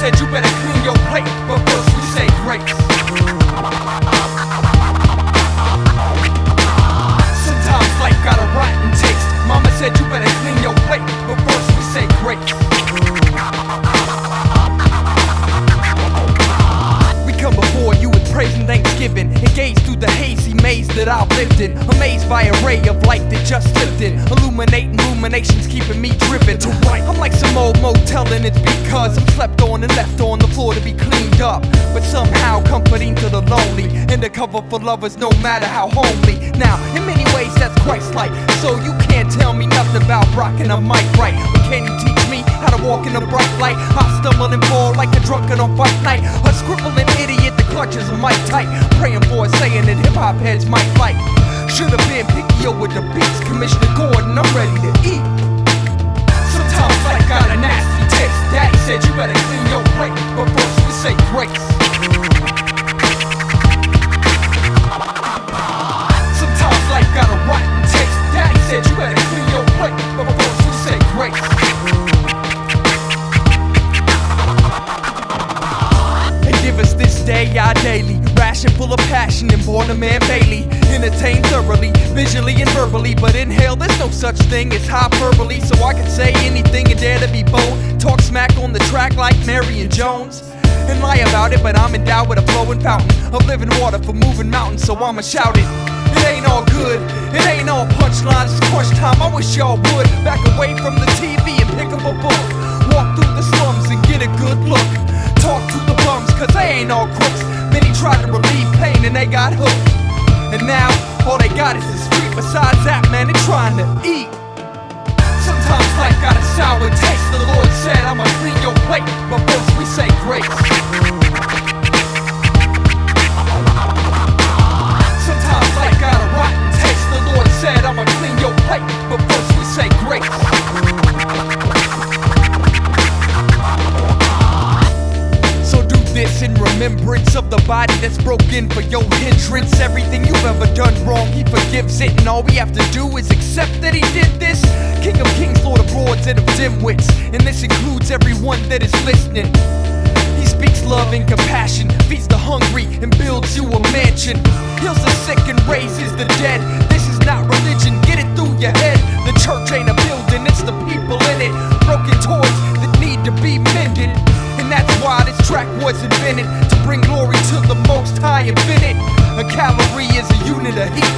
said you better clean your plate, but first we say grace. Sometimes life got a rotten taste. Mama said you better clean your plate, but first we say grace. We come before you with praise and thanksgiving, and gaze through the hazy maze that I've lived in, amazed by a ray of light that just slipped in, illuminating ruminations keeping me driven to right. I'm like some old motel and it's because I'm slept on and left on the floor to be cleaned up, but somehow comforting to the lonely, and a cover for lovers no matter how homely. Now in many ways that's Christ-like, so you can't tell me nothing about rocking a mic right, but can you teach me how to walk in a bright light? I stumble and fall like a drunken on fight night, a scribbling idiot that clutches a mic tight, praying for a saying that hip-hop heads might like. Should've been pickier with the beats, Commissioner Gordon, I'm ready to eat. Sometimes life got a nasty taste. Daddy said you better clean your plate, but first we say grace. Sometimes life got a rotten taste. Daddy said you better clean your plate, but first we say grace. And give us this day our daily ration full of passion and born a man Bailey. Entertain thoroughly, visually and verbally, but in hell there's no such thing as hyperbole. So I can say anything and dare to be bold, talk smack on the track like Marion Jones, and lie about it, but I'm endowed with a flowing fountain of living water for moving mountains, so I'ma shout it. It ain't all good, it ain't all punchlines, it's crunch time. I wish y'all would back away from the TV and pick up a book, walk through the slums and get a good look, talk to the bums cause they ain't all crooks. Many tried to relieve pain and they got hooked, and now all they got is the street. Besides that, man, they trying to eat. Sometimes life got a sour taste. The Lord said I'ma clean your plate, but first we say grace. Sometimes life got a rotten taste. The Lord said I'ma clean your plate, but first we say grace. This in remembrance of the body that's broken for your hindrance. Everything you've ever done wrong, he forgives it, and all we have to do is accept that he did this. King of kings, Lord of lords, and of dimwits, and this includes everyone that is listening. He speaks love and compassion, feeds the hungry, and builds you a mansion. Heals the sick and raises the dead. This is not religion, get it through your head. The church ain't a building, it's the people in it. Broken toys that need to be mended, and that's why this track was invented, to bring glory to the Most High Infinite. A calorie is a unit of heat.